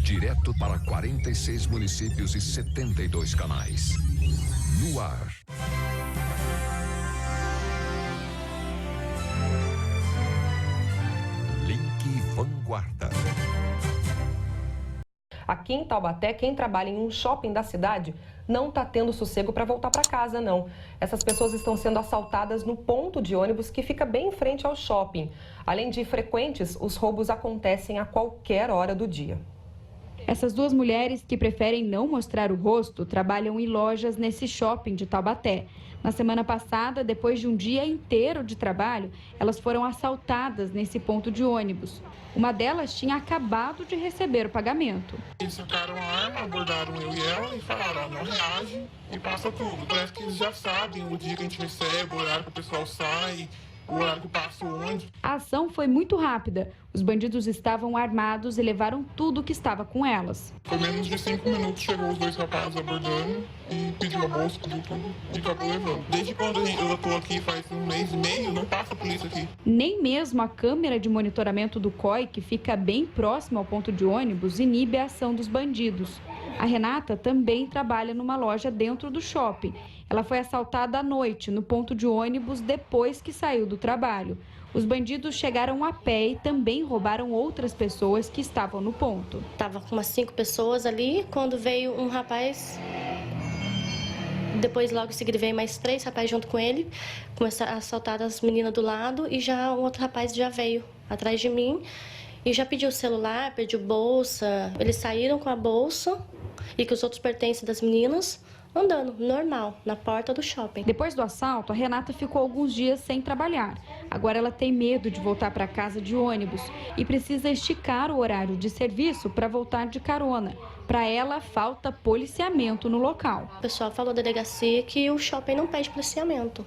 direto para 46 municípios e 72 canais. No ar. Link Vanguarda. Aqui em Taubaté, quem trabalha em um shopping da cidade não está tendo sossego para voltar para casa, não. Essas pessoas estão sendo assaltadas no ponto de ônibus que fica bem em frente ao shopping. Além de frequentes, os roubos acontecem a qualquer hora do dia. Essas duas mulheres que preferem não mostrar o rosto trabalham em lojas nesse shopping de Taubaté. Na semana passada, depois de um dia inteiro de trabalho, elas foram assaltadas nesse ponto de ônibus. Uma delas tinha acabado de receber o pagamento. Eles sacaram a arma, abordaram eu e ela e falaram, não reage e passa tudo. Parece que eles já sabem o dia que a gente recebe, o horário que o pessoal sai, o horário que passa o ônibus. A ação foi muito rápida. Os bandidos estavam armados e levaram tudo que estava com elas. Foi menos de 5 minutos, chegou os dois rapazes abordando e pediu a bolsa, pediu tudo e acabou levando. Desde quando eu estou aqui, faz um mês e meio, não passa a polícia aqui. Nem mesmo a câmera de monitoramento do COI, que fica bem próximo ao ponto de ônibus, inibe a ação dos bandidos. A Renata também trabalha numa loja dentro do shopping. Ela foi assaltada à noite no ponto de ônibus depois que saiu do trabalho. Os bandidos chegaram a pé e também roubaram outras pessoas que estavam no ponto. Estava com umas 5 pessoas ali, quando veio um rapaz, depois logo em seguida veio mais 3 rapazes junto com ele, começaram a assaltar as meninas do lado e já um outro rapaz já veio atrás de mim e já pediu celular, pediu bolsa. Eles saíram com a bolsa e com os outros pertences das meninas, andando normal na porta do shopping. Depois do assalto, a Renata ficou alguns dias sem trabalhar. Agora ela tem medo de voltar para casa de ônibus e precisa esticar o horário de serviço para voltar de carona. Para ela, falta policiamento no local. O pessoal falou da delegacia que o shopping não pede policiamento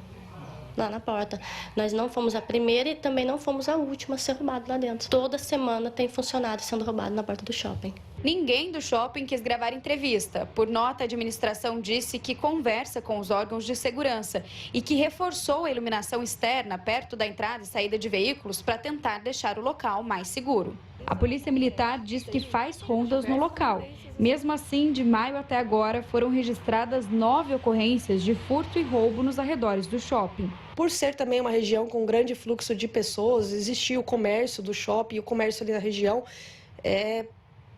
lá na porta. Nós não fomos a primeira e também não fomos a última a ser roubado lá dentro. Toda semana tem funcionário sendo roubado na porta do shopping. Ninguém do shopping quis gravar entrevista. Por nota, a administração disse que conversa com os órgãos de segurança e que reforçou a iluminação externa perto da entrada e saída de veículos para tentar deixar o local mais seguro. A Polícia Militar diz que faz rondas no local. Mesmo assim, de maio até agora, foram registradas 9 ocorrências de furto e roubo nos arredores do shopping. Por ser também uma região com grande fluxo de pessoas, existia o comércio do shopping, o comércio ali na região,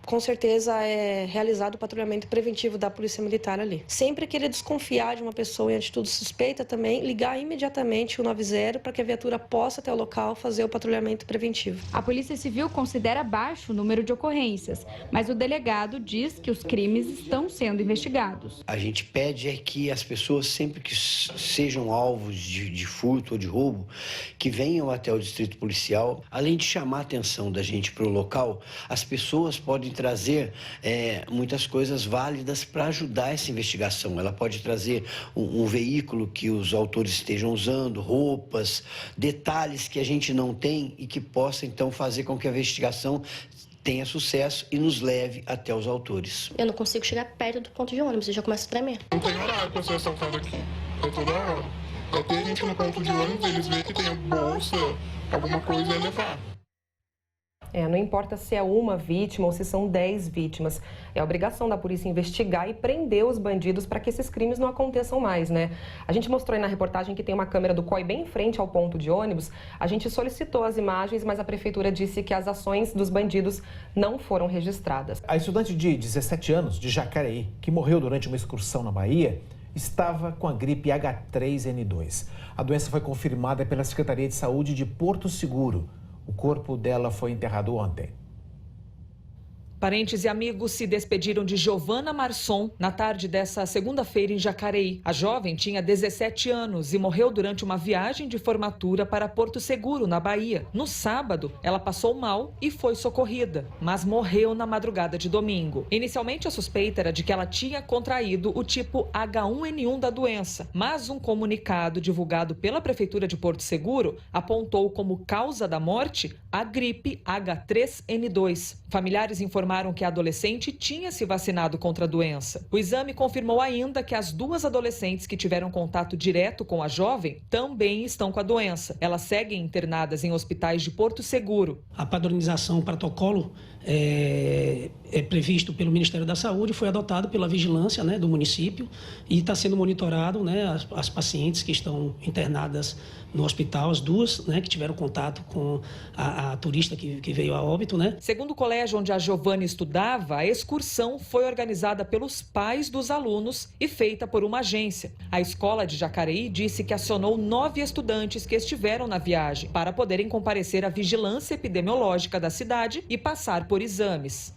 com certeza é realizado o patrulhamento preventivo da Polícia Militar ali. Sempre que ele desconfiar de uma pessoa em atitude suspeita também, ligar imediatamente o 90 para que a viatura possa até o local fazer o patrulhamento preventivo. A Polícia Civil considera baixo o número de ocorrências, mas o delegado diz que os crimes estão sendo investigados. A gente pede é que as pessoas, sempre que sejam alvos de furto ou de roubo, que venham até o distrito policial. Além de chamar a atenção da gente para o local, as pessoas podem trazer muitas coisas válidas para ajudar essa investigação. Ela pode trazer um veículo que os autores estejam usando, roupas, detalhes que a gente não tem e que possa, então, fazer com que a investigação tenha sucesso e nos leve até os autores. Eu não consigo chegar perto do ponto de ônibus, eu já começo a tremer. Não tem horário para ser assaltado aqui, é toda hora. Até a gente no ponto de ônibus, eles veem que tem bolsa, alguma coisa e levar. Não importa se é uma vítima ou se são 10 vítimas. É obrigação da polícia investigar e prender os bandidos para que esses crimes não aconteçam mais, né? A gente mostrou aí na reportagem que tem uma câmera do COI bem em frente ao ponto de ônibus. A gente solicitou as imagens, mas a prefeitura disse que as ações dos bandidos não foram registradas. A estudante de 17 anos, de Jacareí, que morreu durante uma excursão na Bahia, estava com a gripe H3N2. A doença foi confirmada pela Secretaria de Saúde de Porto Seguro. O corpo dela foi enterrado ontem. Parentes e amigos se despediram de Giovana Marçom na tarde dessa segunda-feira em Jacareí. A jovem tinha 17 anos e morreu durante uma viagem de formatura para Porto Seguro, na Bahia. No sábado, ela passou mal e foi socorrida, mas morreu na madrugada de domingo. Inicialmente, a suspeita era de que ela tinha contraído o tipo H1N1 da doença, mas um comunicado divulgado pela Prefeitura de Porto Seguro apontou como causa da morte a gripe H3N2. Familiares informaram que a adolescente tinha se vacinado contra a doença. O exame confirmou ainda que as duas adolescentes que tiveram contato direto com a jovem também estão com a doença. Elas seguem internadas em hospitais de Porto Seguro. A padronização, o protocolo previsto pelo Ministério da Saúde, foi adotado pela vigilância, né, do município e está sendo monitorado, né, as pacientes que estão internadas no hospital, as duas, né, que tiveram contato com a turista que veio a óbito, né? Segundo o colégio onde a Giovana estudava, a excursão foi organizada pelos pais dos alunos e feita por uma agência. A escola de Jacareí disse que acionou 9 estudantes que estiveram na viagem para poderem comparecer à vigilância epidemiológica da cidade e passar por exames.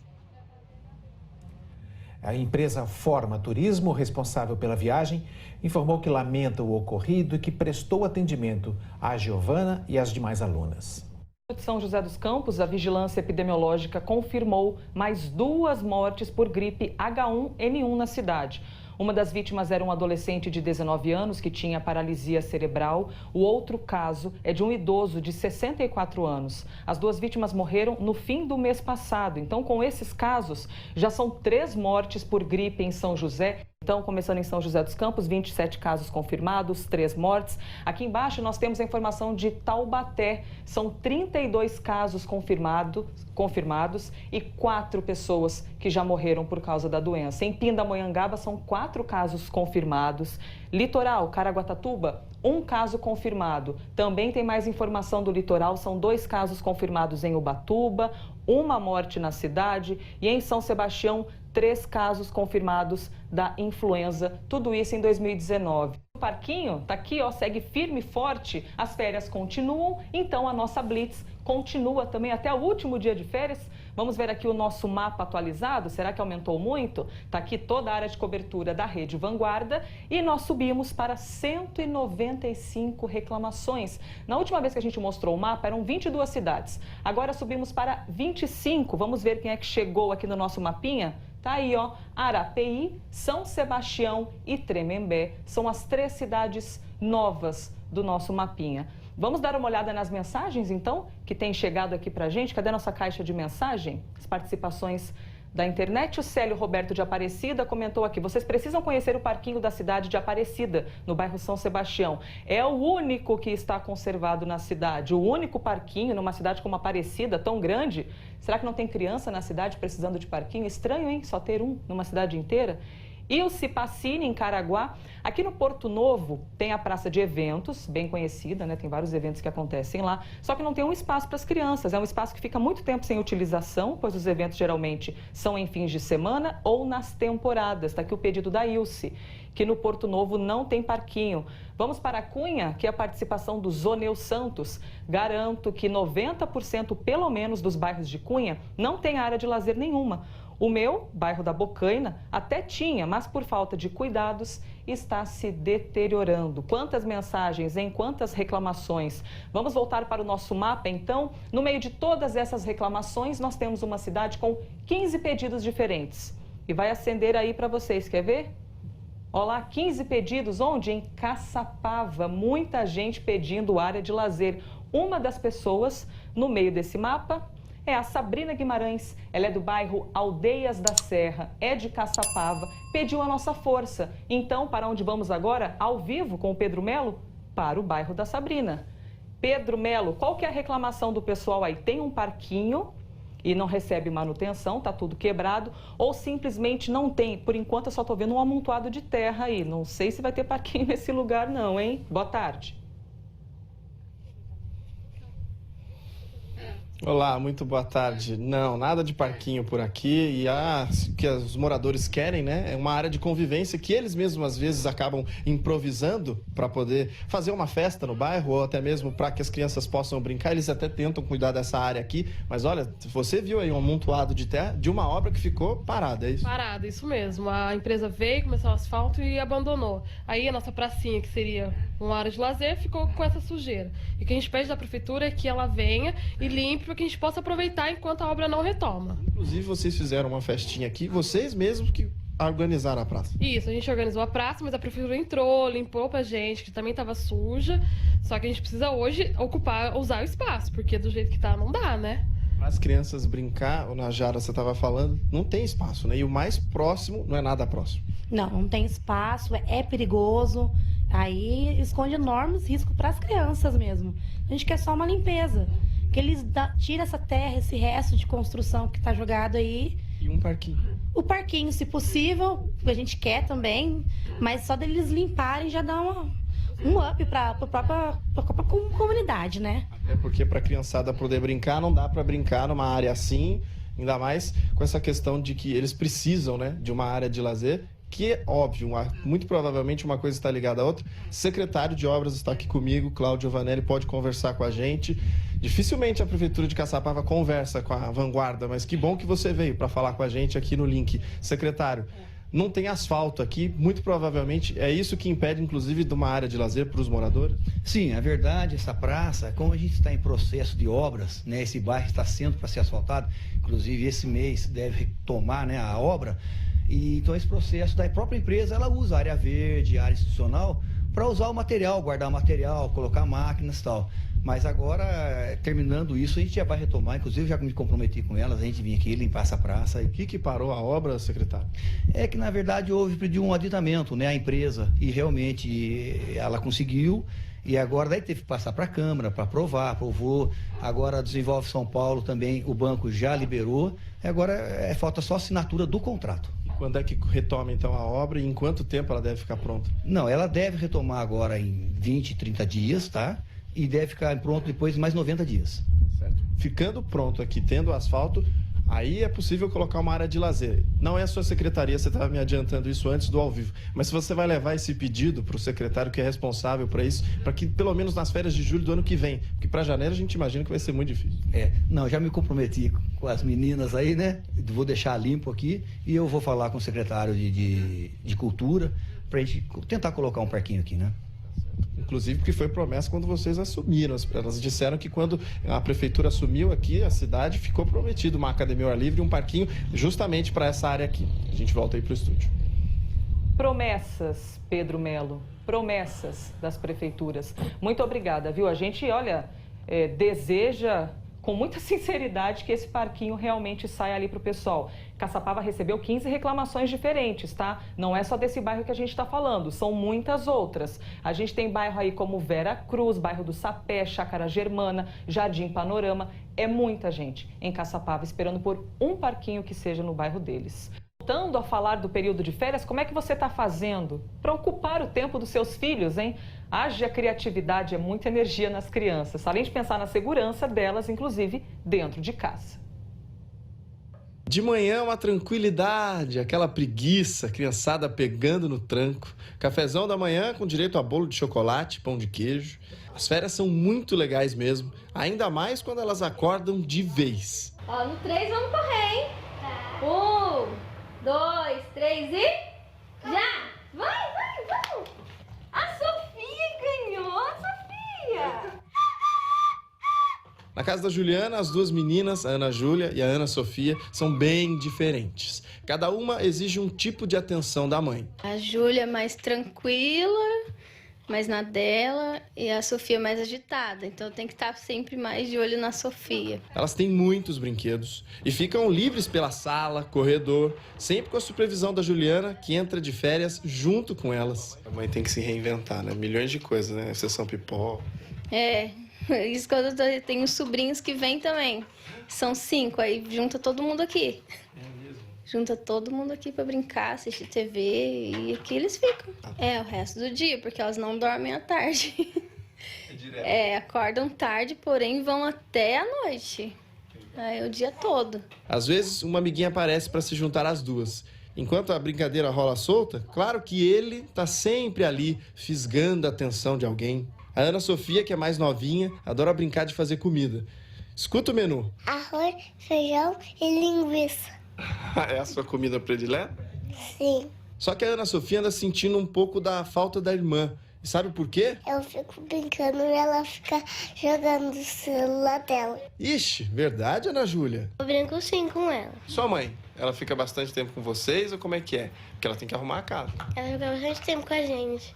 A empresa Forma Turismo, responsável pela viagem, informou que lamenta o ocorrido e que prestou atendimento à Giovana e às demais alunas. De São José dos Campos, a vigilância epidemiológica confirmou mais 2 mortes por gripe H1N1 na cidade. Uma das vítimas era um adolescente de 19 anos que tinha paralisia cerebral. O outro caso é de um idoso de 64 anos. As 2 vítimas morreram no fim do mês passado. Então, com esses casos, já são 3 mortes por gripe em São José. Então, começando em São José dos Campos, 27 casos confirmados, 3 mortes. Aqui embaixo nós temos a informação de Taubaté. São 32 casos confirmados e 4 pessoas que já morreram por causa da doença. Em Pindamonhangaba são 4 casos confirmados. Litoral, Caraguatatuba, 1 caso confirmado. Também tem mais informação do litoral, são 2 casos confirmados em Ubatuba, 1 morte na cidade e em São Sebastião, 3 casos confirmados da influenza, tudo isso em 2019. O parquinho tá aqui, ó, segue firme e forte, as férias continuam, então a nossa Blitz continua também até o último dia de férias. Vamos ver aqui o nosso mapa atualizado, será que aumentou muito? Tá aqui toda a área de cobertura da Rede Vanguarda e nós subimos para 195 reclamações. Na última vez que a gente mostrou o mapa eram 22 cidades, agora subimos para 25, vamos ver quem é que chegou aqui no nosso mapinha? Tá aí, ó, Arapeí, São Sebastião e Tremembé. São as 3 cidades novas do nosso mapinha. Vamos dar uma olhada nas mensagens, então, que tem chegado aqui pra gente. Cadê a nossa caixa de mensagem? As participações da internet. O Célio Roberto de Aparecida comentou aqui: vocês precisam conhecer o parquinho da cidade de Aparecida, no bairro São Sebastião. É o único que está conservado na cidade, o único parquinho numa cidade como Aparecida, tão grande. Será que não tem criança na cidade precisando de parquinho? Estranho, hein? Só ter um numa cidade inteira. Ilse Passini, em Caraguá. Aqui no Porto Novo tem a praça de eventos, bem conhecida, né? Tem vários eventos que acontecem lá, só que não tem um espaço para as crianças. É um espaço que fica muito tempo sem utilização, pois os eventos geralmente são em fins de semana ou nas temporadas. Está aqui o pedido da Ilse, que no Porto Novo não tem parquinho. Vamos para a Cunha, que é a participação do Zoneu Santos. Garanto que 90% pelo menos dos bairros de Cunha não tem área de lazer nenhuma. O meu, bairro da Bocaina, até tinha, mas por falta de cuidados está se deteriorando. Quantas mensagens, em quantas reclamações? Vamos voltar para o nosso mapa, então. No meio de todas essas reclamações, nós temos uma cidade com 15 pedidos diferentes. E vai acender aí para vocês, quer ver? Olha lá, 15 pedidos, onde? Em Caçapava, muita gente pedindo área de lazer. Uma das pessoas no meio desse mapa é a Sabrina Guimarães. Ela é do bairro Aldeias da Serra, é de Caçapava, pediu a nossa força. Então, para onde vamos agora? Ao vivo com o Pedro Melo? Para o bairro da Sabrina. Pedro Melo, qual que é a reclamação do pessoal aí? Tem um parquinho e não recebe manutenção, tá tudo quebrado, ou simplesmente não tem? Por enquanto eu só tô vendo um amontoado de terra aí, não sei se vai ter parquinho nesse lugar não, hein? Boa tarde. Olá, muito boa tarde. Não, nada de parquinho por aqui. E o que os moradores querem, né? É uma área de convivência que eles mesmos às vezes acabam improvisando para poder fazer uma festa no bairro ou até mesmo para que as crianças possam brincar. Eles até tentam cuidar dessa área aqui. Mas olha, você viu aí um amontoado de terra de uma obra que ficou parada, é isso? Parada, isso mesmo. A empresa veio, começou o asfalto e abandonou. Aí a nossa pracinha, que seria uma área de lazer, ficou com essa sujeira. E o que a gente pede da prefeitura é que ela venha e limpe para que a gente possa aproveitar enquanto a obra não retoma. Inclusive, vocês fizeram uma festinha aqui, vocês mesmos que organizaram a praça. Isso, a gente organizou a praça, mas a prefeitura entrou, limpou pra gente, que também estava suja. Só que a gente precisa hoje usar o espaço, porque do jeito que tá, não dá, né? Para as crianças brincar, na Jara você estava falando, não tem espaço, né? E o mais próximo não é nada próximo. Não tem espaço, é perigoso. Aí esconde enormes riscos para as crianças mesmo. A gente quer só uma limpeza. Que eles tiram essa terra, esse resto de construção que está jogado aí E um parquinho. O parquinho, se possível, a gente quer também, mas só deles limparem já dá um up para a própria comunidade, né? É porque para a criançada poder brincar, não dá para brincar numa área assim, ainda mais com essa questão de que eles precisam, né, de uma área de lazer, que é óbvio, muito provavelmente uma coisa está ligada à outra. O secretário de Obras está aqui comigo, Cláudio Vanelli, pode conversar com a gente. Dificilmente a Prefeitura de Caçapava conversa com a Vanguarda, mas que bom que você veio para falar com a gente aqui no link. Secretário, não tem asfalto aqui, muito provavelmente é isso que impede, inclusive, de uma área de lazer para os moradores? Sim, é verdade, essa praça, como a gente está em processo de obras, né, esse bairro está sendo para ser asfaltado, inclusive esse mês deve retomar, né, a obra, e então esse processo da própria empresa, ela usa a área verde, a área institucional, para usar o material, guardar o material, colocar máquinas e tal. Mas agora, terminando isso, a gente já vai retomar, inclusive já me comprometi com elas, a gente vinha aqui limpar essa praça. O que parou a obra, secretário? É que, na verdade, houve pediu um aditamento, né, a empresa, e realmente ela conseguiu, e agora daí teve que passar para a Câmara, para aprovar, aprovou. Agora Desenvolve São Paulo também, o banco já liberou, agora falta só a assinatura do contrato. Quando é que retoma, então, a obra e em quanto tempo ela deve ficar pronta? Não, ela deve retomar agora em 20, 30 dias, tá? E deve ficar pronto depois de mais 90 dias. Certo. Ficando pronto aqui, tendo asfalto, aí é possível colocar uma área de lazer. Não é a sua secretaria, você estava me adiantando isso antes do ao vivo, mas se você vai levar esse pedido para o secretário que é responsável para isso, para que pelo menos nas férias de julho do ano que vem, porque para janeiro a gente imagina que vai ser muito difícil. Não, já me comprometi com as meninas aí, né? Vou deixar limpo aqui e eu vou falar com o secretário de Cultura para a gente tentar colocar um parquinho aqui, né? Inclusive porque foi promessa quando vocês assumiram. Elas disseram que quando a prefeitura assumiu aqui a cidade, ficou prometido uma academia ao ar livre e um parquinho justamente para essa área aqui. A gente volta aí para o estúdio. Promessas, Pedro Melo, promessas das prefeituras. Muito obrigada, viu? A gente, deseja com muita sinceridade que esse parquinho realmente saia ali para o pessoal. Caçapava recebeu 15 reclamações diferentes, tá? Não é só desse bairro que a gente está falando, são muitas outras. A gente tem bairro aí como Vera Cruz, bairro do Sapé, Chácara Germana, Jardim Panorama. É muita gente em Caçapava esperando por um parquinho que seja no bairro deles. Voltando a falar do período de férias, como é que você está fazendo para ocupar o tempo dos seus filhos, hein? Haja criatividade, é muita energia nas crianças, além de pensar na segurança delas, inclusive dentro de casa. De manhã, uma tranquilidade, aquela preguiça, criançada pegando no tranco. Cafezão da manhã com direito a bolo de chocolate, pão de queijo. As férias são muito legais mesmo, ainda mais quando elas acordam de vez. Ó, no 3 vamos correr, hein? Tá. 1, 2, 3 e... já! Vai! A Sofia ganhou, Sofia! Na casa da Juliana, as duas meninas, a Ana Júlia e a Ana Sofia, são bem diferentes. Cada uma exige um tipo de atenção da mãe. A Júlia é mais tranquila, mais na dela, e a Sofia mais agitada. Então tem que estar sempre mais de olho na Sofia. Elas têm muitos brinquedos e ficam livres pela sala, corredor, sempre com a supervisão da Juliana, que entra de férias junto com elas. A mãe tem que se reinventar, né? Milhões de coisas, né? Sessão pipoca. Isso quando eu tenho sobrinhos que vêm também. São 5, aí junta todo mundo aqui. É mesmo? Junta todo mundo aqui pra brincar, assistir TV e aqui eles ficam. O resto do dia, porque elas não dormem à tarde. Acordam tarde, porém vão até a noite. O dia todo. Às vezes, uma amiguinha aparece para se juntar às duas. Enquanto a brincadeira rola solta, claro que ele tá sempre ali, fisgando a atenção de alguém. A Ana Sofia, que é mais novinha, adora brincar de fazer comida. Escuta o menu. Arroz, feijão e linguiça. É a sua comida predileta? Sim. Só que a Ana Sofia anda sentindo um pouco da falta da irmã. E sabe por quê? Eu fico brincando e ela fica jogando o celular dela. Ixi, verdade, Ana Júlia? Eu brinco sim com ela. Sua mãe, ela fica bastante tempo com vocês ou como é que é? Porque ela tem que arrumar a casa. Ela fica bastante tempo com a gente.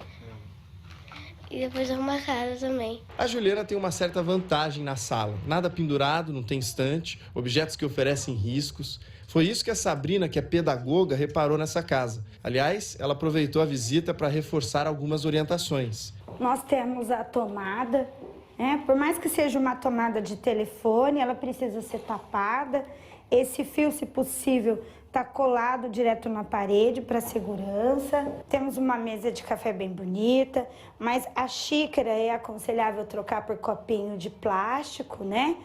E depois arruma a casa também. A Juliana tem uma certa vantagem na sala. Nada pendurado, não tem estante, objetos que oferecem riscos. Foi isso que a Sabrina, que é pedagoga, reparou nessa casa. Aliás, ela aproveitou a visita para reforçar algumas orientações. Nós temos a tomada, né? Por mais que seja uma tomada de telefone, ela precisa ser tapada. Esse fio, se possível, está colado direto na parede para segurança. Temos uma mesa de café bem bonita, mas a xícara é aconselhável trocar por copinho de plástico, né?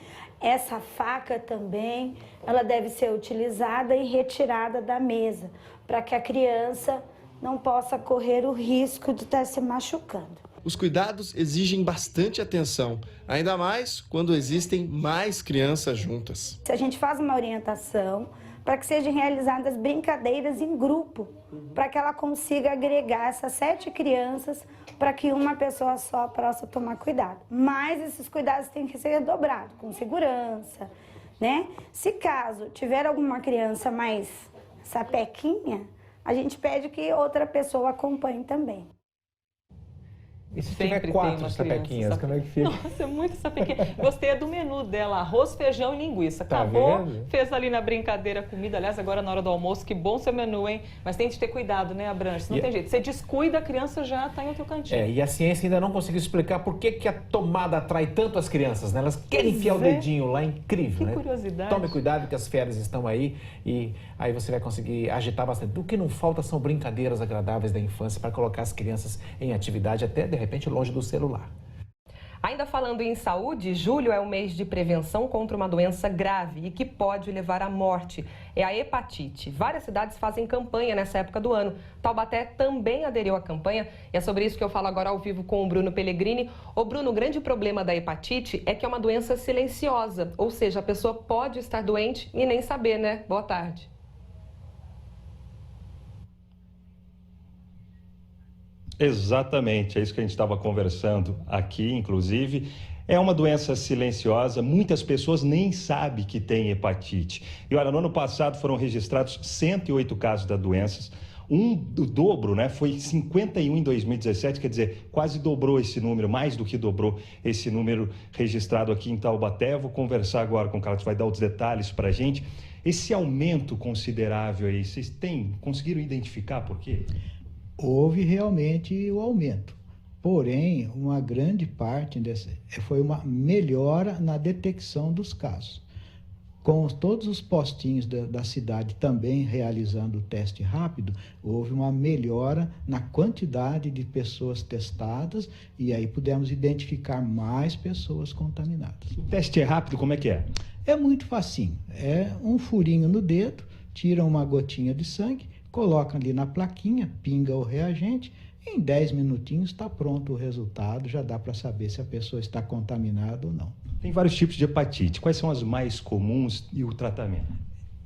Essa faca também, ela deve ser utilizada e retirada da mesa, para que a criança não possa correr o risco de estar se machucando. Os cuidados exigem bastante atenção, ainda mais quando existem mais crianças juntas. A gente faz uma orientação para que sejam realizadas brincadeiras em grupo, para que ela consiga agregar essas 7 crianças, para que uma pessoa só possa tomar cuidado. Mas esses cuidados têm que ser dobrados, com segurança, né? Se caso tiver alguma criança mais sapequinha, a gente pede que outra pessoa acompanhe também. E se tiver 4 sapequinhas, como é que fica? Nossa, é muito sapequinha. Gostei do menu dela, arroz, feijão e linguiça. Acabou, fez ali na brincadeira a comida. Aliás, agora na hora do almoço, que bom seu menu, hein? Mas tem de ter cuidado, né, Abranches? Não tem jeito. Você descuida, a criança já está em outro cantinho. E a ciência ainda não conseguiu explicar por que a tomada atrai tanto as crianças, né? Elas querem enfiar o dedinho lá, incrível, né? Que curiosidade. Tome cuidado que as férias estão aí e aí você vai conseguir agitar bastante. O que não falta são brincadeiras agradáveis da infância para colocar as crianças em atividade, até de repente longe do celular. Ainda falando em saúde, julho é o mês de prevenção contra uma doença grave e que pode levar à morte. É a hepatite. Várias cidades fazem campanha nessa época do ano. Taubaté também aderiu à campanha e é sobre isso que eu falo agora ao vivo com o Bruno Pellegrini. Ô Bruno, o grande problema da hepatite é que é uma doença silenciosa, ou seja, a pessoa pode estar doente e nem saber, né? Boa tarde. Exatamente, é isso que a gente estava conversando aqui, inclusive. É uma doença silenciosa, muitas pessoas nem sabem que tem hepatite. E olha, no ano passado foram registrados 108 casos da doença. O dobro, né? Foi 51 em 2017, quer dizer, quase dobrou esse número, mais do que dobrou esse número registrado aqui em Taubaté. Eu vou conversar agora com o Carlos, vai dar os detalhes para a gente. Esse aumento considerável aí, vocês conseguiram identificar por quê? Houve realmente o aumento, porém, uma grande parte foi uma melhora na detecção dos casos. Com todos os postinhos da cidade também realizando o teste rápido, houve uma melhora na quantidade de pessoas testadas e aí pudemos identificar mais pessoas contaminadas. O teste rápido, como é que é? É muito facinho, é um furinho no dedo, tira uma gotinha de sangue, coloca ali na plaquinha, pinga o reagente, em 10 minutinhos está pronto o resultado, já dá para saber se a pessoa está contaminada ou não. Tem vários tipos de hepatite, quais são as mais comuns e o tratamento?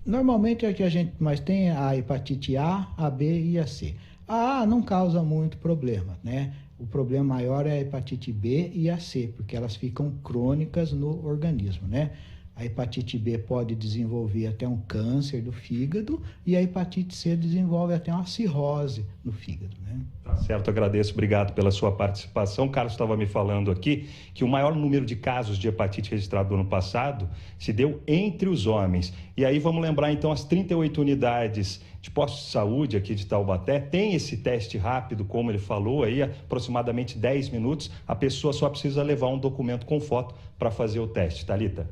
Normalmente a que a gente mais tem é a hepatite A, a B e a C. A não causa muito problema, né? O problema maior é a hepatite B e a C, porque elas ficam crônicas no organismo, né? A hepatite B pode desenvolver até um câncer do fígado e a hepatite C desenvolve até uma cirrose no fígado, né? Tá certo, agradeço, obrigado pela sua participação. O Carlos estava me falando aqui que o maior número de casos de hepatite registrado no ano passado se deu entre os homens. E aí vamos lembrar então as 38 unidades de postos de saúde aqui de Taubaté, tem esse teste rápido, como ele falou, aí aproximadamente 10 minutos, a pessoa só precisa levar um documento com foto para fazer o teste. Thalita?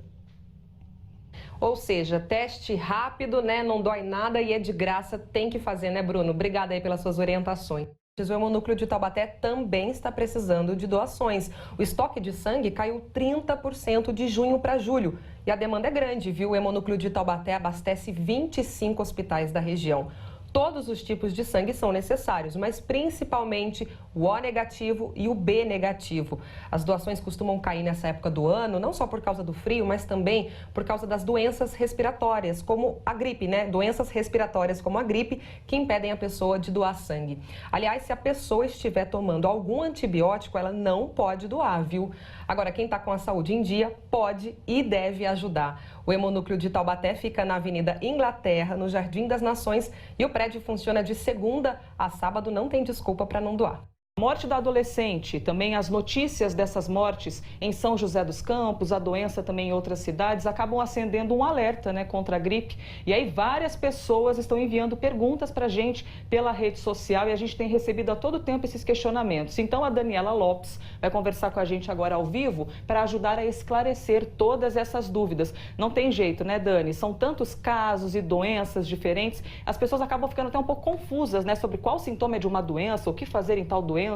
Ou seja, teste rápido, né? Não dói nada e é de graça, tem que fazer, né, Bruno? Obrigada aí pelas suas orientações. O Hemonúcleo de Taubaté também está precisando de doações. O estoque de sangue caiu 30% de junho para julho. E a demanda é grande, viu? O Hemonúcleo de Taubaté abastece 25 hospitais da região. Todos os tipos de sangue são necessários, mas principalmente o O negativo e o B negativo. As doações costumam cair nessa época do ano, não só por causa do frio, mas também por causa das doenças respiratórias, como a gripe, né? Doenças respiratórias como a gripe que impedem a pessoa de doar sangue. Aliás, se a pessoa estiver tomando algum antibiótico, ela não pode doar, viu? Agora, quem está com a saúde em dia pode e deve ajudar. O Hemonúcleo de Taubaté fica na Avenida Inglaterra, no Jardim das Nações, e o prédio funciona de segunda a sábado, não tem desculpa para não doar. A morte da adolescente, também as notícias dessas mortes em São José dos Campos, a doença também em outras cidades, acabam acendendo um alerta, né, contra a gripe. E aí várias pessoas estão enviando perguntas para a gente pela rede social e a gente tem recebido a todo tempo esses questionamentos. Então a Daniela Lopes vai conversar com a gente agora ao vivo para ajudar a esclarecer todas essas dúvidas. Não tem jeito, né, Dani? São tantos casos e doenças diferentes, as pessoas acabam ficando até um pouco confusas, né, sobre qual sintoma é de uma doença, o que fazer em tal doença.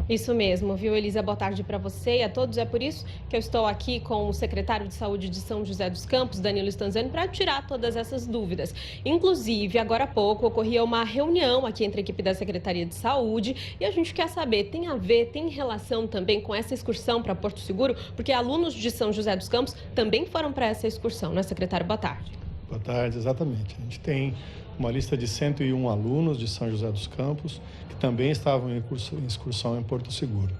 Isso mesmo, viu, Elisa? Boa tarde para você e a todos. É por isso que eu estou aqui com o secretário de Saúde de São José dos Campos, Danilo Stanzani, para tirar todas essas dúvidas. Inclusive, agora há pouco, ocorria uma reunião aqui entre a equipe da Secretaria de Saúde e a gente quer saber, tem relação também com essa excursão para Porto Seguro? Porque alunos de São José dos Campos também foram para essa excursão, né, secretário? Boa tarde. Boa tarde, exatamente. A gente tem uma lista de 101 alunos de São José dos Campos que também estavam em excursão em Porto Seguro.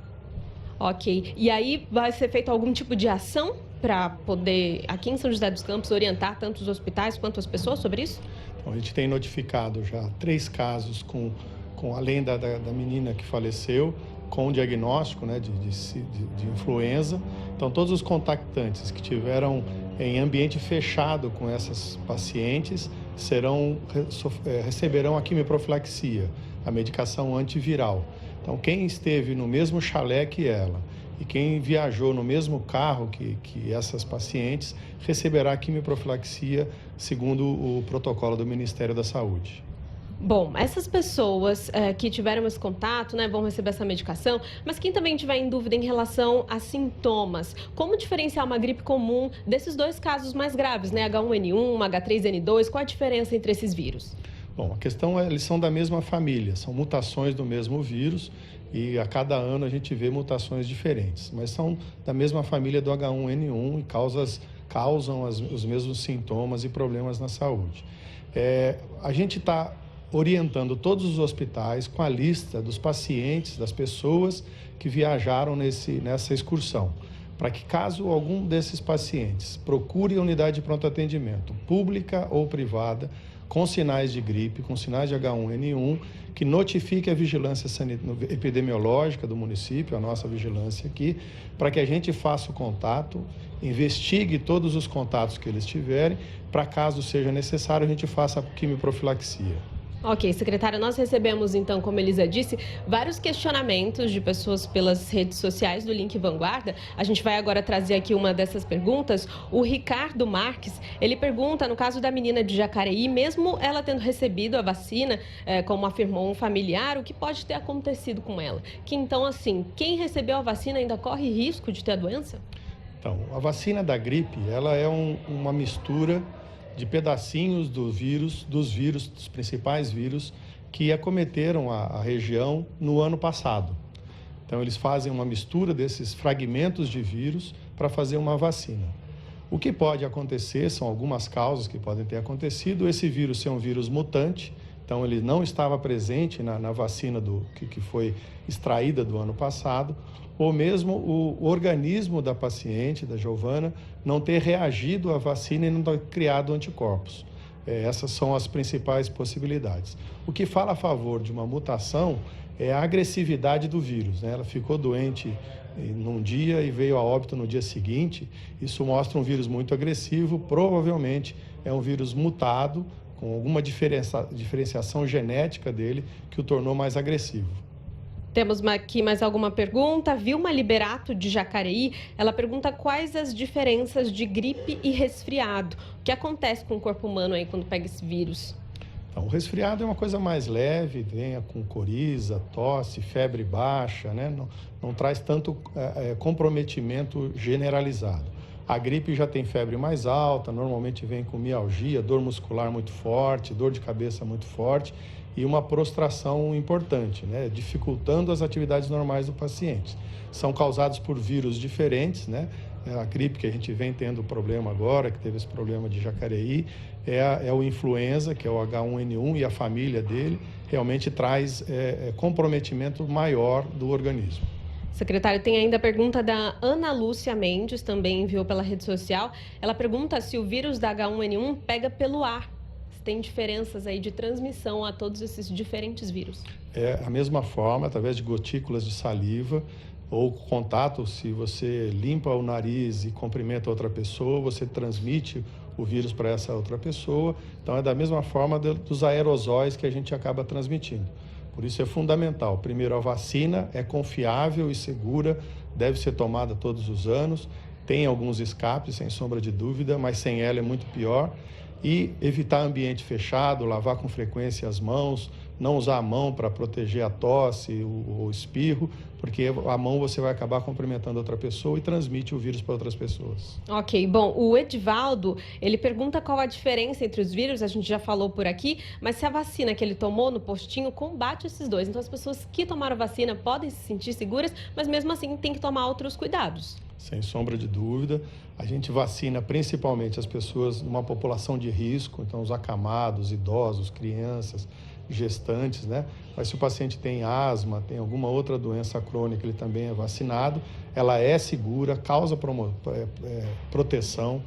Ok. E aí vai ser feito algum tipo de ação para poder, aqui em São José dos Campos, orientar tanto os hospitais quanto as pessoas sobre isso? Então, a gente tem notificado já 3 casos além da menina que faleceu, com diagnóstico, né, de influenza. Então, todos os contactantes que tiveram em ambiente fechado com essas pacientes receberão a quimioprofilaxia, a medicação antiviral. Então, quem esteve no mesmo chalé que ela e quem viajou no mesmo carro que essas pacientes receberá a quimioprofilaxia segundo o protocolo do Ministério da Saúde. Bom, essas pessoas que tiveram esse contato, né, vão receber essa medicação, mas quem também tiver em dúvida em relação a sintomas, como diferenciar uma gripe comum desses 2 casos mais graves, né, H1N1, H3N2, qual a diferença entre esses vírus? Bom, a questão é, eles são da mesma família, são mutações do mesmo vírus e a cada ano a gente vê mutações diferentes, mas são da mesma família do H1N1 e causam os mesmos sintomas e problemas na saúde. A gente está orientando todos os hospitais com a lista dos pacientes, das pessoas que viajaram nessa excursão, para que caso algum desses pacientes procure a unidade de pronto atendimento, pública ou privada, com sinais de gripe, com sinais de H1N1, que notifique a vigilância epidemiológica do município, a nossa vigilância aqui, para que a gente faça o contato, investigue todos os contatos que eles tiverem, para caso seja necessário, a gente faça a quimioprofilaxia. Ok, secretária, nós recebemos então, como a Elisa disse, vários questionamentos de pessoas pelas redes sociais do Link Vanguarda. A gente vai agora trazer aqui uma dessas perguntas. O Ricardo Marques, ele pergunta, no caso da menina de Jacareí, mesmo ela tendo recebido a vacina, como afirmou um familiar, o que pode ter acontecido com ela? Que então, assim, quem recebeu a vacina ainda corre risco de ter a doença? Então, a vacina da gripe, ela é uma mistura de pedacinhos dos principais vírus que acometeram a região no ano passado. Então, eles fazem uma mistura desses fragmentos de vírus para fazer uma vacina. O que pode acontecer, são algumas causas que podem ter acontecido, esse vírus ser um vírus mutante, então ele não estava presente na vacina que foi extraída do ano passado, ou mesmo o organismo da paciente, da Giovana, não ter reagido à vacina e não ter criado anticorpos. Essas são as principais possibilidades. O que fala a favor de uma mutação é a agressividade do vírus, né? Ela ficou doente num dia e veio a óbito no dia seguinte. Isso mostra um vírus muito agressivo, provavelmente é um vírus mutado, com alguma diferenciação genética dele que o tornou mais agressivo. Temos aqui mais alguma pergunta. Vilma Liberato, de Jacareí, ela pergunta quais as diferenças de gripe e resfriado. O que acontece com o corpo humano aí quando pega esse vírus? Então, o resfriado é uma coisa mais leve, vem com coriza, tosse, febre baixa, né? Não traz tanto comprometimento generalizado. A gripe já tem febre mais alta, normalmente vem com mialgia, dor muscular muito forte, dor de cabeça muito forte e uma prostração importante, né? Dificultando as atividades normais do paciente. São causados por vírus diferentes, né? A gripe que a gente vem tendo problema agora, que teve esse problema de Jacareí, é o influenza, que é o H1N1 e a família dele, realmente traz comprometimento maior do organismo. Secretário, tem ainda a pergunta da Ana Lúcia Mendes, também enviou pela rede social. Ela pergunta se o vírus da H1N1 pega pelo ar. se tem diferenças aí de transmissão a todos esses diferentes vírus. É a mesma forma, através de gotículas de saliva ou contato, se você limpa o nariz e cumprimenta outra pessoa, você transmite o vírus para essa outra pessoa. Então, é da mesma forma dos aerosóis que a gente acaba transmitindo. Por isso é fundamental. Primeiro, a vacina é confiável e segura, deve ser tomada todos os anos. Tem alguns escapes, sem sombra de dúvida, mas sem ela é muito pior. E evitar ambiente fechado, lavar com frequência as mãos, não usar a mão para proteger a tosse, o espirro, porque a mão você vai acabar cumprimentando outra pessoa e transmite o vírus para outras pessoas. Ok, bom, o Edivaldo, ele pergunta qual a diferença entre os vírus, a gente já falou por aqui, mas se a vacina que ele tomou no postinho combate esses dois. Então as pessoas que tomaram vacina podem se sentir seguras, mas mesmo assim tem que tomar outros cuidados. Sem sombra de dúvida, a gente vacina principalmente as pessoas numa população de risco, então os acamados, idosos, crianças, gestantes, né? Mas se o paciente tem asma, tem alguma outra doença crônica, ele também é vacinado, ela é segura, causa proteção,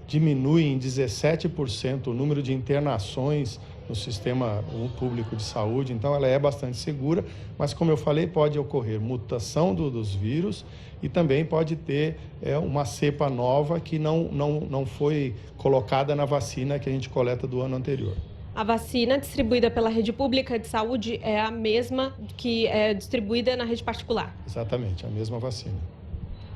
diminui em 17% o número de internações no sistema público de saúde, então ela é bastante segura, mas como eu falei, pode ocorrer mutação dos vírus e também pode ter uma cepa nova que não foi colocada na vacina que a gente coleta do ano anterior. A vacina distribuída pela rede pública de saúde é a mesma que é distribuída na rede particular? Exatamente, a mesma vacina.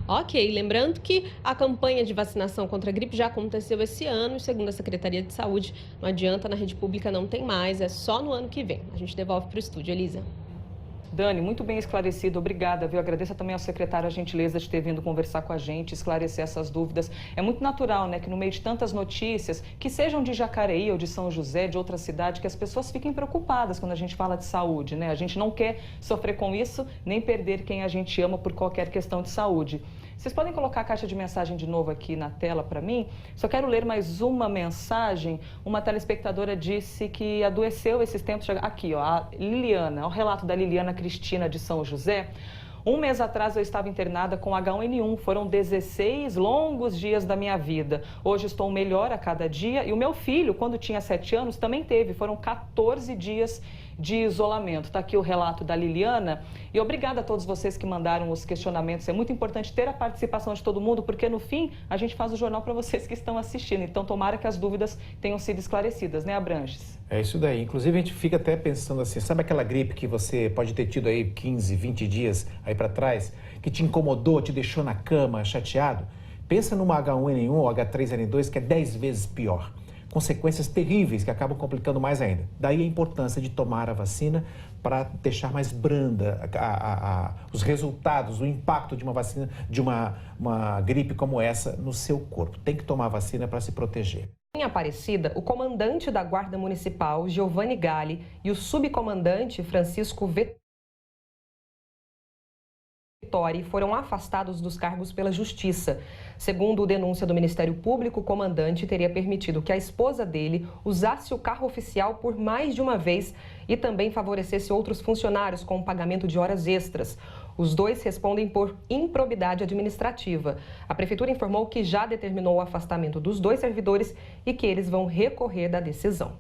Ok, lembrando que a campanha de vacinação contra a gripe já aconteceu esse ano e, segundo a Secretaria de Saúde, não adianta, na rede pública não tem mais, é só no ano que vem. A gente devolve para o estúdio, Elisa. Dani, muito bem esclarecido, obrigada, viu? Agradeço também ao secretário a gentileza de ter vindo conversar com a gente, esclarecer essas dúvidas. É muito natural, né, que no meio de tantas notícias, que sejam de Jacareí ou de São José, de outra cidade, que as pessoas fiquem preocupadas quando a gente fala de saúde, né? A gente não quer sofrer com isso, nem perder quem a gente ama por qualquer questão de saúde. Vocês podem colocar a caixa de mensagem de novo aqui na tela para mim? Só quero ler mais uma mensagem. Uma telespectadora disse que adoeceu esses tempos. Aqui, ó, a Liliana, o relato da Liliana Cristina de São José. Um mês atrás eu estava internada com H1N1. Foram 16 longos dias da minha vida. Hoje estou melhor a cada dia. E o meu filho, quando tinha 7 anos, também teve. Foram 14 dias de isolamento. Está aqui o relato da Liliana. E obrigada a todos vocês que mandaram os questionamentos. É muito importante ter a participação de todo mundo, porque no fim a gente faz o jornal para vocês que estão assistindo. Então tomara que as dúvidas tenham sido esclarecidas, né, Abranches? É isso daí. Inclusive a gente fica até pensando assim, sabe aquela gripe que você pode ter tido aí 15, 20 dias aí para trás, que te incomodou, te deixou na cama, chateado? Pensa numa H1N1 ou H3N2 que é 10 vezes pior. Consequências terríveis que acabam complicando mais ainda. Daí a importância de tomar a vacina para deixar mais branda os resultados, o impacto de uma vacina, de uma gripe como essa no seu corpo. Tem que tomar a vacina para se proteger. Em Aparecida, o comandante da Guarda Municipal, Giovanni Galli, e o subcomandante Francisco Vettori foram afastados dos cargos pela Justiça. Segundo denúncia do Ministério Público, o comandante teria permitido que a esposa dele usasse o carro oficial por mais de uma vez e também favorecesse outros funcionários com o pagamento de horas extras. Os dois respondem por improbidade administrativa. A Prefeitura informou que já determinou o afastamento dos dois servidores e que eles vão recorrer da decisão.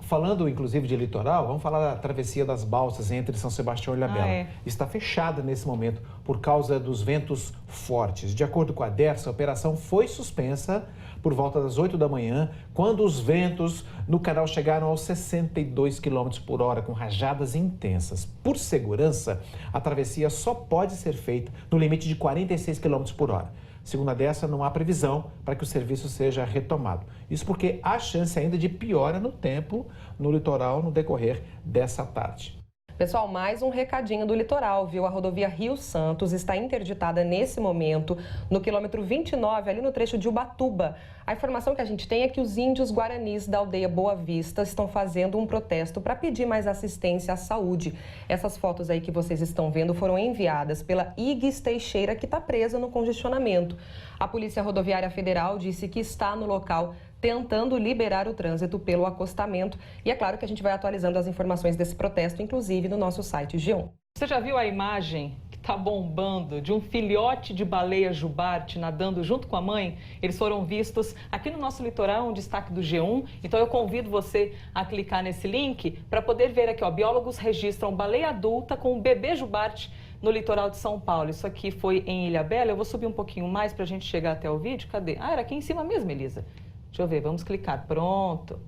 Falando, inclusive, de litoral, vamos falar da travessia das balsas entre São Sebastião e Ilhabela. Está fechada nesse momento por causa dos ventos fortes. De acordo com a DERSA, a operação foi suspensa por volta das 8 da manhã, quando os ventos no canal chegaram aos 62 km por hora, com rajadas intensas. Por segurança, a travessia só pode ser feita no limite de 46 km por hora. Segundo a DERSA, não há previsão para que o serviço seja retomado. Isso porque há chance ainda de piora no tempo no litoral no decorrer dessa tarde. Pessoal, mais um recadinho do litoral, viu? A rodovia Rio Santos está interditada nesse momento no quilômetro 29, ali no trecho de Ubatuba. A informação que a gente tem é que os índios guaranis da aldeia Boa Vista estão fazendo um protesto para pedir mais assistência à saúde. Essas fotos aí que vocês estão vendo foram enviadas pela Igis Teixeira, que está presa no congestionamento. A Polícia Rodoviária Federal disse que está no local tentando liberar o trânsito pelo acostamento. E é claro que a gente vai atualizando as informações desse protesto, inclusive no nosso site G1. Você já viu a imagem que tá bombando de um filhote de baleia jubarte nadando junto com a mãe. Eles foram vistos aqui no nosso litoral, um destaque do G1. Então eu convido você a clicar nesse link para poder ver aqui, ó, biólogos registram baleia adulta com um bebê jubarte no litoral de São Paulo. Isso aqui foi em Ilhabela. Eu vou subir um pouquinho mais para a gente chegar até o vídeo. Cadê? Ah, era aqui em cima mesmo, Elisa. Deixa eu ver, vamos clicar. Pronto.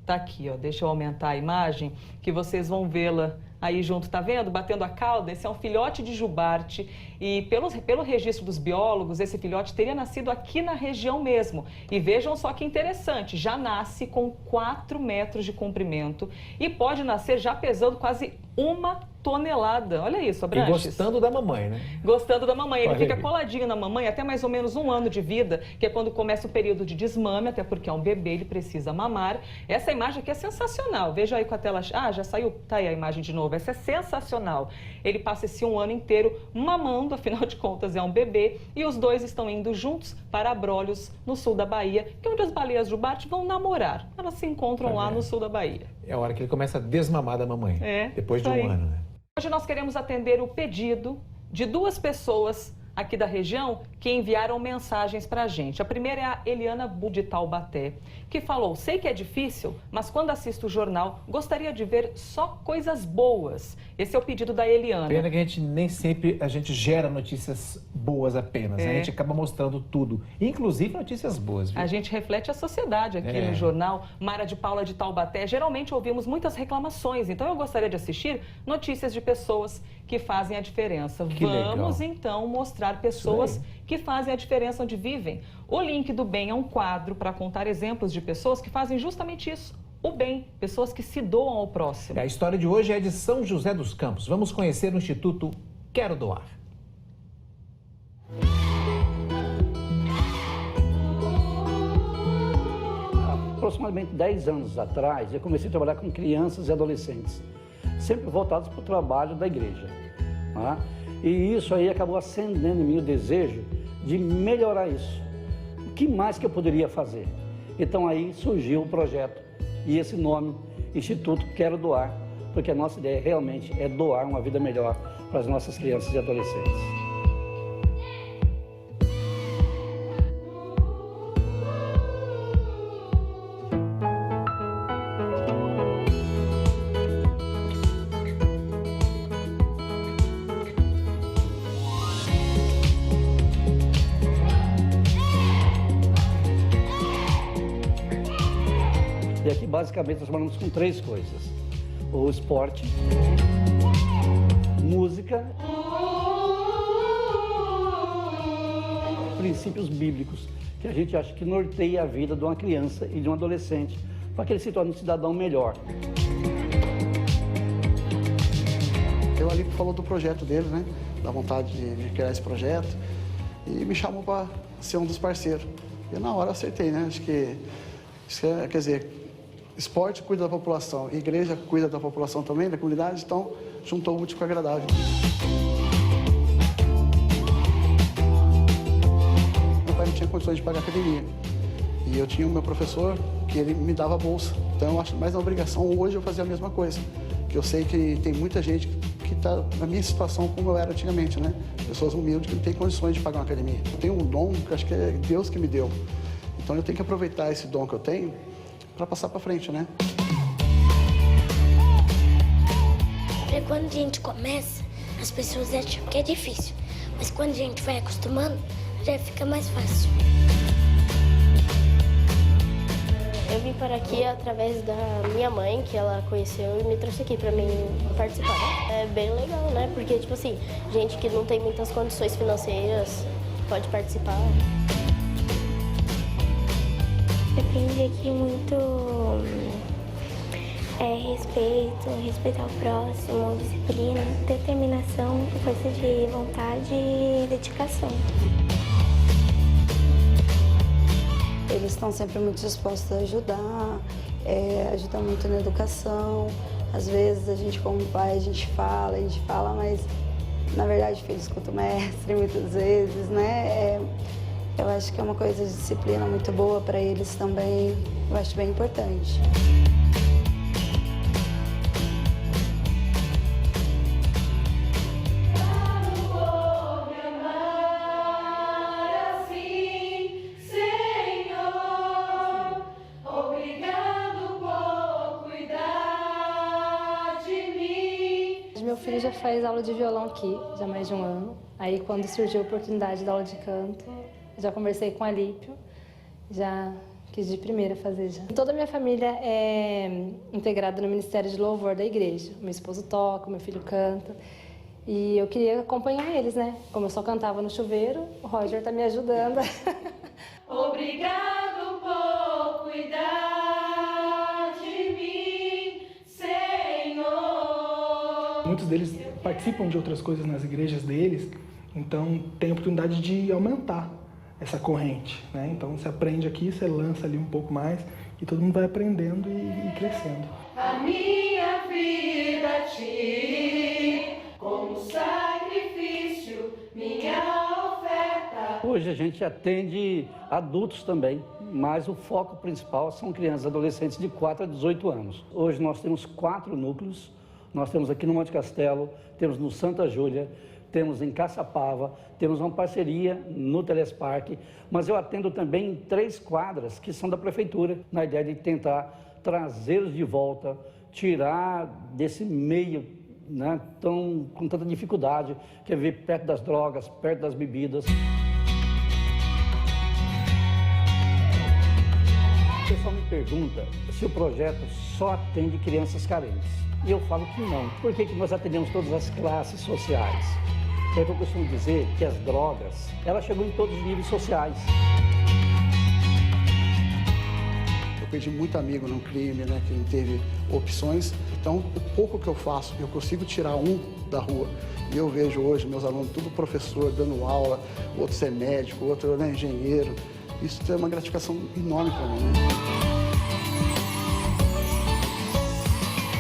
Tá aqui, ó. Deixa eu aumentar a imagem que vocês vão vê-la aí junto, tá vendo? Batendo a cauda, esse é um filhote de jubarte e pelo registro dos biólogos, esse filhote teria nascido aqui na região mesmo. E vejam só que interessante, já nasce com 4 metros de comprimento e pode nascer já pesando quase 1 tonelada. Olha isso, Abranches. E gostando da mamãe, né? Gostando da mamãe. Ele Olha fica aí. coladinho na mamãe até mais ou menos 1 ano de vida, que é quando começa o período de desmame, até porque é um bebê, ele precisa mamar. Essa imagem aqui é sensacional. Veja aí com a tela... Ah, já saiu? Tá aí a imagem de novo. Essa é sensacional. Ele passa esse 1 ano inteiro mamando, afinal de contas é um bebê, e os dois estão indo juntos para Abrolhos, no sul da Bahia, que é onde as baleias jubarte vão namorar. Elas se encontram lá no sul da Bahia. É a hora que ele começa a desmamar da mamãe. Depois de 1 ano, né? Hoje nós queremos atender o pedido de 2 pessoas aqui da região que enviaram mensagens para a gente. A primeira é a Eliana de Taubaté, que falou: sei que é difícil, mas quando assisto o jornal, gostaria de ver só coisas boas. Esse é o pedido da Eliana. Pena que a gente nem sempre gera notícias boas apenas. A gente acaba mostrando tudo, inclusive notícias boas. Viu? A gente reflete a sociedade aqui no jornal. Mara de Paula de Taubaté, geralmente ouvimos muitas reclamações, então eu gostaria de assistir notícias de pessoas que fazem a diferença. Vamos então mostrar pessoas que fazem a diferença onde vivem. O Link do Bem é um quadro para contar exemplos de pessoas que fazem justamente isso. O bem, pessoas que se doam ao próximo. A história de hoje é de São José dos Campos. Vamos conhecer o Instituto Quero Doar. Aproximadamente 10 anos atrás, eu comecei a trabalhar com crianças e adolescentes, sempre voltados para o trabalho da igreja. Tá? E isso aí acabou acendendo em mim o desejo de melhorar isso. O que mais que eu poderia fazer? Então aí surgiu o projeto e esse nome, Instituto Quero Doar, porque a nossa ideia realmente é doar uma vida melhor para as nossas crianças e adolescentes. E aqui basicamente nós trabalhamos com 3 coisas: o esporte, música, princípios bíblicos, que a gente acha que norteia a vida de uma criança e de um adolescente, para que ele se torne um cidadão melhor. Eu ali falou do projeto dele, né? Da vontade de criar esse projeto, e me chamou para ser um dos parceiros. E na hora eu acertei, né? Acho que, quer dizer, esporte cuida da população, igreja cuida da população também, da comunidade, então juntou o útil com o agradável. Meu pai não tinha condições de pagar a academia. E eu tinha o meu professor, que ele me dava bolsa. Então eu acho mais uma obrigação hoje eu fazer a mesma coisa. Que eu sei que tem muita gente que está na minha situação como eu era antigamente, né? Pessoas humildes que não têm condições de pagar uma academia. Eu tenho um dom que acho que é Deus que me deu. Então eu tenho que aproveitar esse dom que eu tenho para passar para frente, né? Porque quando a gente começa, as pessoas acham que é difícil. Mas quando a gente vai acostumando, já fica mais fácil. Eu vim para aqui através da minha mãe, que ela conheceu e me trouxe aqui para mim participar. É bem legal, né? Porque, tipo assim, gente que não tem muitas condições financeiras pode participar. Eu aprendi aqui muito respeito, respeitar o próximo, disciplina, determinação, força de vontade e dedicação. Eles estão sempre muito dispostos a ajudar, ajudam muito na educação. Às vezes a gente como pai, a gente fala, mas na verdade o filho escuta o mestre muitas vezes, né? Eu acho que é uma coisa de disciplina muito boa para eles também, eu acho bem importante. já faz aula de violão aqui, já há mais de um ano. Aí quando surgiu a oportunidade da aula de canto, já conversei com a Alípio, já quis de primeira fazer já. Toda a minha família é integrada no Ministério de Louvor da igreja. Meu esposo toca, meu filho canta. E eu queria acompanhar eles, né? Como eu só cantava no chuveiro, o Roger tá me ajudando. Obrigado por cuidar de mim, Senhor. Muitos deles participam de outras coisas nas igrejas deles, então tem a oportunidade de aumentar essa corrente, né? Então você aprende aqui, você lança ali um pouco mais e todo mundo vai aprendendo e crescendo. A minha vida a ti, como sacrifício, minha oferta. Hoje a gente atende adultos também, mas o foco principal são crianças e adolescentes de 4 a 18 anos. Hoje nós temos 4 núcleos, nós temos aqui no Monte Castelo, temos no Santa Júlia, temos em Caçapava, temos uma parceria no Telesparque, mas eu atendo também em 3 quadras que são da prefeitura, na ideia de tentar trazê-los de volta, tirar desse meio, né, com tanta dificuldade, que é viver perto das drogas, perto das bebidas. O pessoal me pergunta se o projeto só atende crianças carentes. E eu falo que não. Por que nós atendemos todas as classes sociais? É que eu costumo dizer que as drogas, ela chegou em todos os níveis sociais. Eu perdi muito amigo no crime, né, que não teve opções. Então, o pouco que eu faço, eu consigo tirar um da rua. E eu vejo hoje meus alunos, tudo professor, dando aula, outro ser médico, outro é engenheiro. Isso é uma gratificação enorme para mim.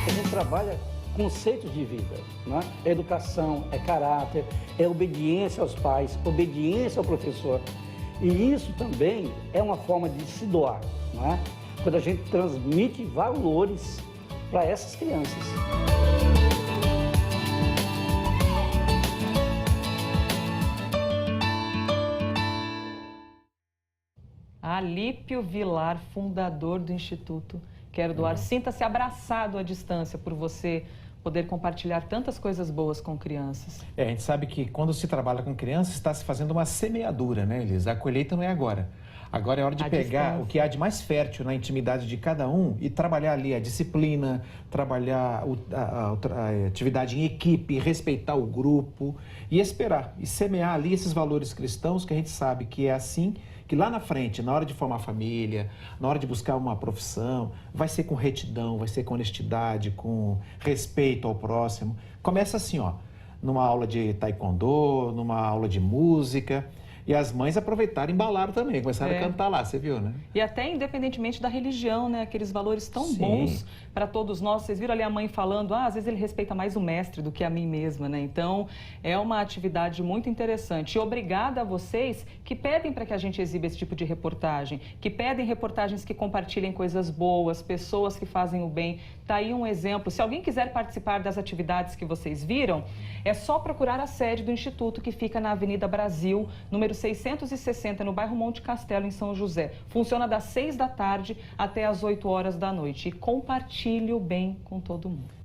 A gente trabalha conceitos de vida, né? É educação, é caráter, é obediência aos pais, obediência ao professor. E isso também é uma forma de se doar, não é? Quando a gente transmite valores para essas crianças. Alípio Vilar, fundador do Instituto Quero Doar. Sinta-se abraçado à distância por você poder compartilhar tantas coisas boas com crianças. A gente sabe que quando se trabalha com crianças, está se fazendo uma semeadura, né, Elisa? A colheita não é agora. Agora é hora de pegar o que há de mais fértil na intimidade de cada um e trabalhar ali a disciplina, trabalhar a atividade em equipe, respeitar o grupo e esperar. E semear ali esses valores cristãos que a gente sabe que é assim, que lá na frente, na hora de formar família, na hora de buscar uma profissão, vai ser com retidão, vai ser com honestidade, com respeito ao próximo. Começa assim, ó, numa aula de taekwondo, numa aula de música. E as mães aproveitaram e embalaram também, começaram a cantar lá, você viu, né? E até independentemente da religião, né? Aqueles valores tão bons para todos nós. Vocês viram ali a mãe falando, às vezes ele respeita mais o mestre do que a mim mesma, né? Então, é uma atividade muito interessante. E obrigada a vocês que pedem para que a gente exiba esse tipo de reportagem, que pedem reportagens que compartilhem coisas boas, pessoas que fazem o bem. Tá aí um exemplo. Se alguém quiser participar das atividades que vocês viram, é só procurar a sede do Instituto, que fica na Avenida Brasil, número 660, no bairro Monte Castelo, em São José. Funciona das 6 da tarde até as 8 horas da noite. E compartilhe o bem com todo mundo.